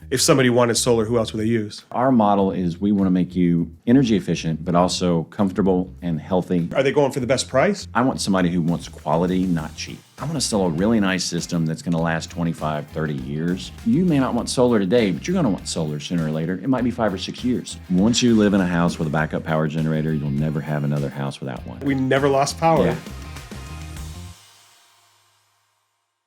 if somebody wanted solar, who else would they use? Our model is we want to make you energy efficient, but also comfortable and healthy. Are they going for the best price? I want somebody who wants quality, not cheap. I want to sell a really nice system that's going to last 25, 30 years. You may not want solar today, but you're going to want solar sooner or later. It might be 5 or 6 years. Once you live in a house with a backup power generator, you'll never have another house without one. We never lost power. Yeah.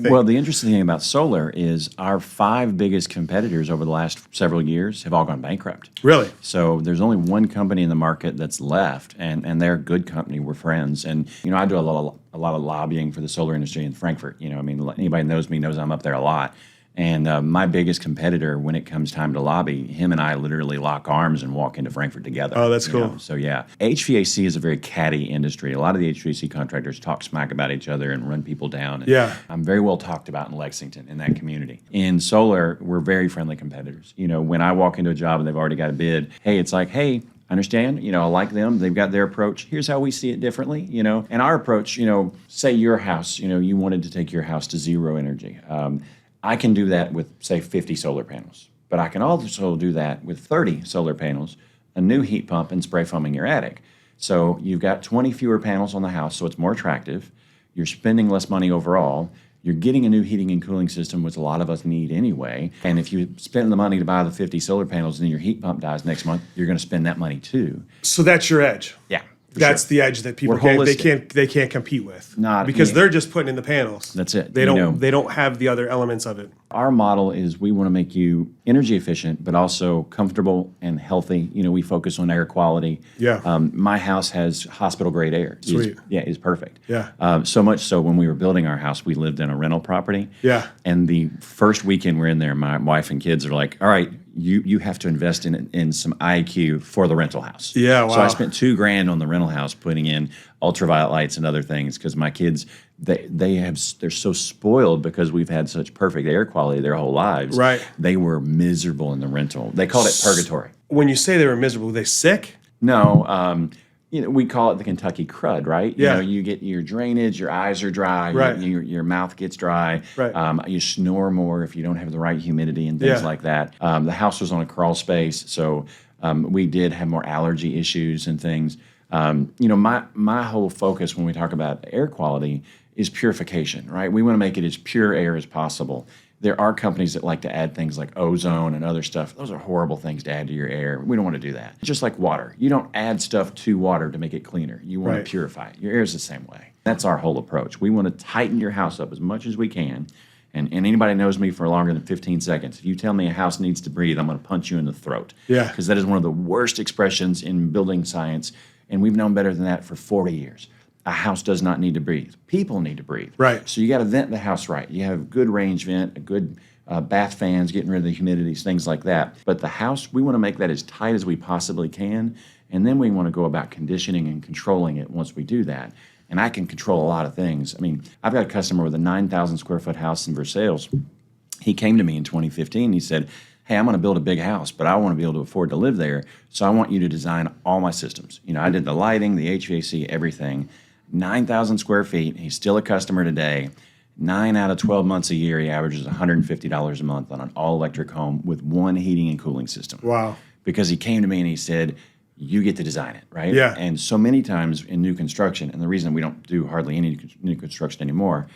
Well, the interesting thing about solar is our 5 biggest competitors over the last several years have all gone bankrupt. Really? So there's only one company in the market that's left, and they're a good company. We're friends. And, I do a lot of lobbying for the solar industry in Frankfurt. Anybody knows me knows I'm up there a lot. And my biggest competitor, when it comes time to lobby, him and I literally lock arms and walk into Frankfurt together. Oh, that's cool. So, yeah. HVAC is a very catty industry. A lot of the HVAC contractors talk smack about each other and run people down. And yeah. I'm very well talked about in Lexington, in that community. In solar, we're very friendly competitors. When I walk into a job and they've already got a bid, it's like, hey, understand, I like them. They've got their approach. Here's how we see it differently, And our approach, say your house, you wanted to take your house to zero energy. I can do that with, say, 50 solar panels. But I can also do that with 30 solar panels, a new heat pump, and spray foaming your attic. So you've got 20 fewer panels on the house, so it's more attractive. You're spending less money overall. You're getting a new heating and cooling system, which a lot of us need anyway. And if you spend the money to buy the 50 solar panels and your heat pump dies next month, you're going to spend that money too. So that's your edge. Yeah. That's the edge that people they can't compete with. Because they're just putting in the panels. That's it. They don't have the other elements of it. Our model is we want to make you energy efficient, but also comfortable and healthy. We focus on air quality. Yeah. My house has hospital grade air. Sweet. It's perfect. Yeah. So much so when we were building our house, we lived in a rental property. Yeah. And the first weekend we're in there, my wife and kids are like, all right, you have to invest in some IQ for the rental house. Yeah, wow. So I spent $2,000 on the rental house putting in ultraviolet lights and other things because my kids, they're so spoiled because we've had such perfect air quality their whole lives. Right. They were miserable in the rental. They called it purgatory. When you say they were miserable, were they sick? No. We call it the Kentucky crud, right? Yeah. You get your drainage, your eyes are dry, right. your mouth gets dry. Right. You snore more if you don't have the right humidity and things like that. The house was on a crawl space, so we did have more allergy issues and things. My whole focus when we talk about air quality is purification, right? We want to make it as pure air as possible. There are companies that like to add things like ozone and other stuff. Those are horrible things to add to your air. We don't want to do that. Just like water. You don't add stuff to water to make it cleaner. You want to purify it. Your air is the same way. That's our whole approach. We want to tighten your house up as much as we can. And anybody knows me for longer than 15 seconds. If you tell me a house needs to breathe, I'm going to punch you in the throat. Yeah. Because that is one of the worst expressions in building science. And we've known better than that for 40 years. A house does not need to breathe. People need to breathe. Right. So you got to vent the house right. You have good range vent, a good bath fans, getting rid of the humidities, things like that. But the house, we want to make that as tight as we possibly can. And then we want to go about conditioning and controlling it once we do that. And I can control a lot of things. I mean, I've got a customer with a 9,000 square foot house in Versailles. He came to me in 2015. He said, hey, I'm going to build a big house, but I want to be able to afford to live there. So I want you to design all my systems. I did the lighting, the HVAC, everything. 9,000 square feet. He's still a customer today. 9 out of 12 months a year, he averages $150 a month on an all-electric home with one heating and cooling system. Wow. Because he came to me and he said, you get to design it, right? Yeah. And so many times in new construction, and the reason we don't do hardly any new construction anymore,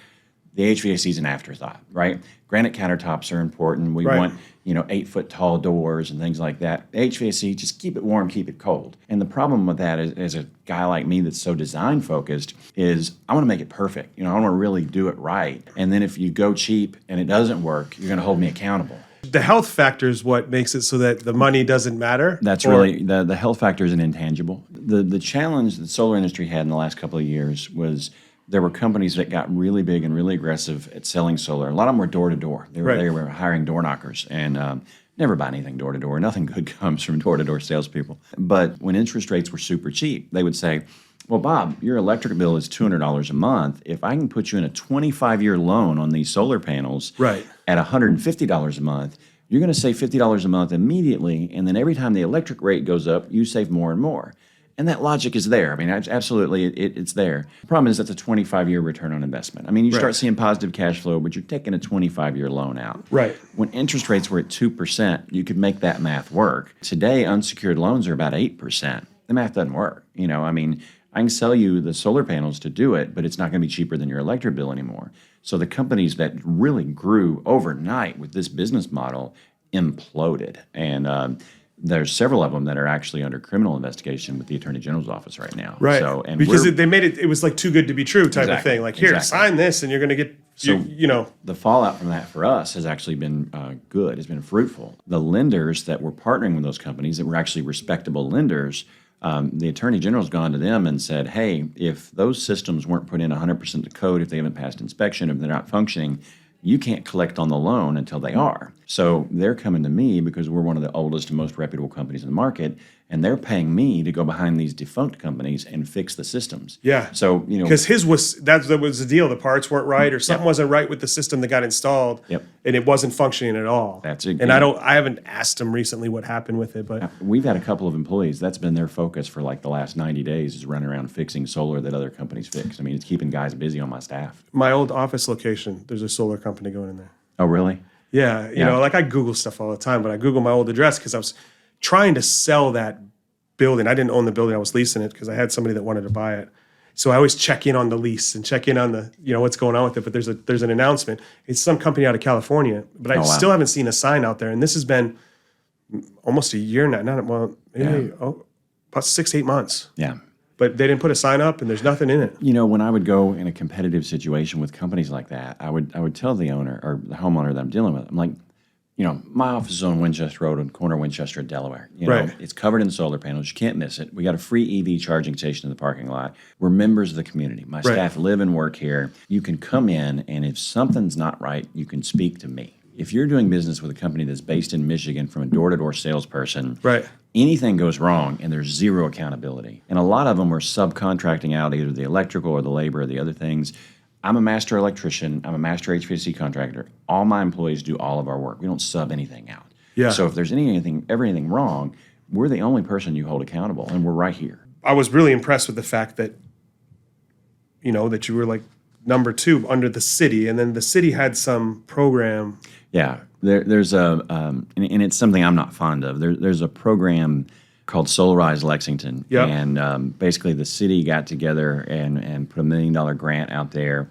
the HVAC is an afterthought, right? Granite countertops are important. We want 8-foot tall doors and things like that. The HVAC, just keep it warm, keep it cold. And the problem with that is, as a guy like me that's so design focused, is I want to make it perfect. I want to really do it right. And then if you go cheap and it doesn't work, you're going to hold me accountable. The health factor is what makes it so that the money doesn't matter? That's really, the health factor is an intangible. The challenge the solar industry had in the last couple of years was there were companies that got really big and really aggressive at selling solar. A lot of them were door-to-door. They were hiring door knockers and never buy anything door-to-door. Nothing good comes from door-to-door salespeople. But when interest rates were super cheap, they would say, well, Bob, your electric bill is $200 a month. If I can put you in a 25-year loan on these solar panels at $150 a month, you're going to save $50 a month immediately, and then every time the electric rate goes up, you save more and more. And that logic is there. I mean, absolutely, it's there. The problem is that's a 25-year return on investment. I mean, you start seeing positive cash flow, but you're taking a 25-year loan out. Right. When interest rates were at 2%, you could make that math work. Today, unsecured loans are about 8%. The math doesn't work. I mean, I can sell you the solar panels to do it, but it's not going to be cheaper than your electric bill anymore. So the companies that really grew overnight with this business model imploded. And there's several of them that are actually under criminal investigation with the Attorney General's office right now. Right. So, and because they made it was like too good to be true type of thing. Like, here, sign this and you're going to get, so you. The fallout from that for us has actually been good. It's been fruitful. The lenders that were partnering with those companies that were actually respectable lenders, the Attorney General's gone to them and said, hey, if those systems weren't put in 100% to code, if they haven't passed inspection, if they're not functioning, you can't collect on the loan until they are. So they're coming to me because we're one of the oldest and most reputable companies in the market, and they're paying me to go behind these defunct companies and fix the systems. Yeah. So, because that was the deal. The parts weren't right, or something wasn't right with the system that got installed. Yep. And it wasn't functioning at all. That's it. And I haven't asked them recently what happened with it, but we've had a couple of employees. That's been their focus for like the last 90 days is running around fixing solar that other companies fix. I mean, it's keeping guys busy on my staff. My old office location, there's a solar company going in there. Oh, really? Yeah. You know, like I Google stuff all the time, but I Google my old address because I was trying to sell that building. I didn't own the building. I was leasing it because I had somebody that wanted to buy it. So I always check in on the lease and check in on the, what's going on with it. But there's an announcement. It's some company out of California, but I still haven't seen a sign out there. And this has been almost a year now. About 6-8 months. Yeah. But they didn't put a sign up, and there's nothing in it. When I would go in a competitive situation with companies like that, I would tell the owner or the homeowner that I'm dealing with, I'm like, my office is on Winchester Road on corner of Winchester and Delaware. It's covered in solar panels. You can't miss it. We got a free EV charging station in the parking lot. We're members of the community. My staff live and work here. You can come in, and if something's not right, you can speak to me. If you're doing business with a company that's based in Michigan from a door-to-door salesperson, anything goes wrong and there's zero accountability. And a lot of them are subcontracting out either the electrical or the labor or the other things. I'm a master electrician. I'm a master HVAC contractor. All my employees do all of our work. We don't sub anything out. Yeah. So if there's anything wrong, we're the only person you hold accountable, and we're right here. I was really impressed with the fact that, that you were like number 2 under the city, and then the city had some program. Yeah, there's and it's something I'm not fond of. There's a program called Solarize Lexington, and basically the city got together and put $1 million grant out there,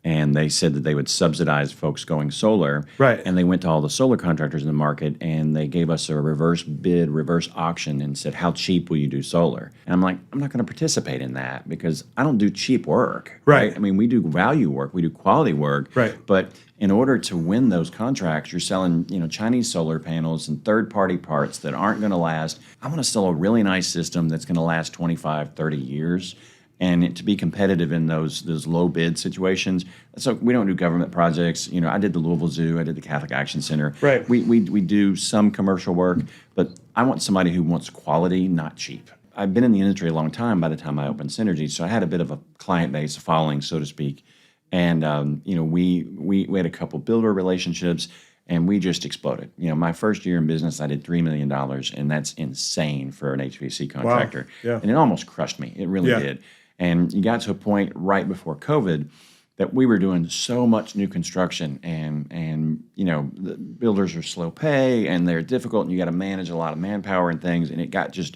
and they said that they would subsidize folks going solar. Right. And they went to all the solar contractors in the market, and they gave us a reverse bid, reverse auction, and said, how cheap will you do solar? And I'm like, I'm not going to participate in that because I don't do cheap work. Right. I mean, we do value work, we do quality work. Right. But in order to win those contracts, you're selling, Chinese solar panels and third-party parts that aren't going to last. I want to sell a really nice system that's going to last 25, 30 years. And to be competitive in those low bid situations. So we don't do government projects. I did the Louisville Zoo. I did the Catholic Action Center. Right. We do some commercial work, but I want somebody who wants quality, not cheap. I've been in the industry a long time by the time I opened Synergy, so I had a bit of a client base, a following, so to speak. And we had a couple builder relationships, and we just exploded. My first year in business, I did $3 million, and that's insane for an HVAC contractor. Wow. Yeah. And it almost crushed me. It really did. And you got to a point right before COVID that we were doing so much new construction, and the builders are slow pay and they're difficult, and you got to manage a lot of manpower and things, and it got just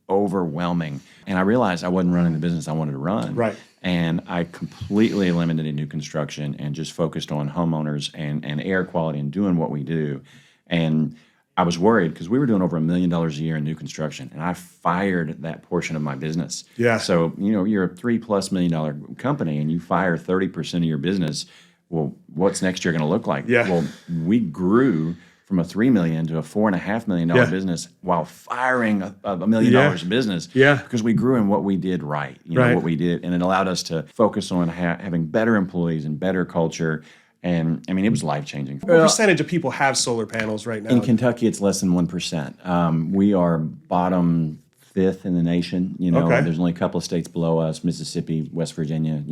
overwhelming. And I realized I wasn't running the business I wanted to run. Right. And I completely eliminated new construction and just focused on homeowners and air quality and doing what we do. And I was worried because we were doing over $1 million a year in new construction, and I fired that portion of my business. Yeah. So, you're a $3+ million company and you fire 30% of your business. Well, what's next year going to look like? Yeah. Well, we grew from a $3 million to a $4.5 million business while firing a $1 million of business. Yeah. Because we grew in what we did right. What we did, and it allowed us to focus on having better employees and better culture. And I mean, it was life-changing. What percentage of people have solar panels right now? In Kentucky, it's less than 1%. We are bottom 5th in the nation. There's only a couple of states below us: Mississippi, West Virginia.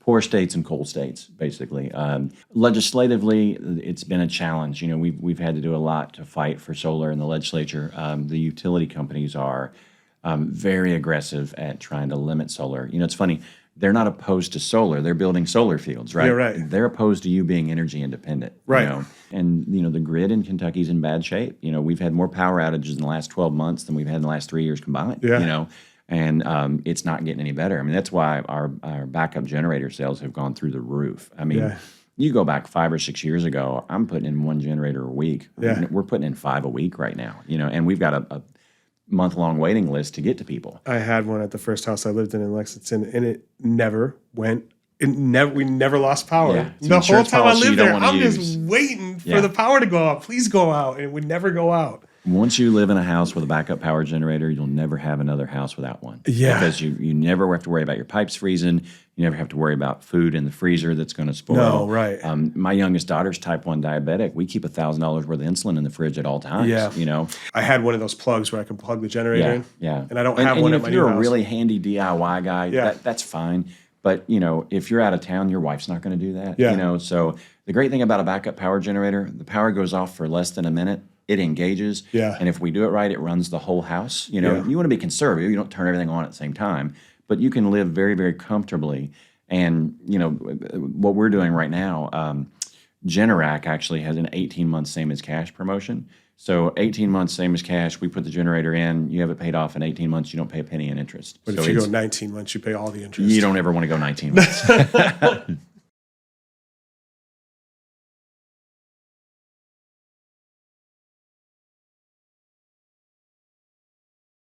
Poor states and coal states, basically. Legislatively, it's been a challenge. We've had to do a lot to fight for solar in the legislature. The utility companies are very aggressive at trying to limit solar. It's funny. They're not opposed to solar. They're building solar fields, right? Yeah, right. They're opposed to you being energy independent. Right. And, the grid in Kentucky's in bad shape. We've had more power outages in the last 12 months than we've had in the last 3 years combined, Yeah. And it's not getting any better. I mean, that's why our backup generator sales have gone through the roof. I mean, Yeah. you go back 5 or 6 years ago, I'm putting in one generator a week. Yeah. We're putting in 5 a week right now, and we've got a month-long waiting list to get to people. I had one at the first house I lived in Lexington, and it never went. We never lost power. Yeah, it's an The whole insurance time I policy you lived don't there, wanna I'm use. just waiting for Yeah. the power to go out. Please go out, and it would never go out. Once you live in a house with a backup power generator, you'll never have another house without one. Yeah. Because you never have to worry about your pipes freezing. You never have to worry about food in the freezer that's going to spoil. No, right. My youngest daughter's type 1 diabetic. We keep $1,000 worth of insulin in the fridge at all times. Yeah. I had one of those plugs where I can plug the generator in. Yeah. And I don't have one at my if new you're a house. really handy DIY guy, Yeah. that's fine. But, if you're out of town, your wife's not going to do that. Yeah. So the great thing about a backup power generator, the power goes off for less than a minute. It engages. Yeah. And if we do it right, it runs the whole house. Yeah. You want to be conservative. You don't turn everything on at the same time. But you can live very, very comfortably. And, what we're doing right now, Generac actually has an 18-month same as cash promotion. So 18 months, same as cash. We put the generator in. You have it paid off in 18 months. You don't pay a penny in interest. But So if you go 19 months, you pay all the interest. you don't ever want to go 19 months.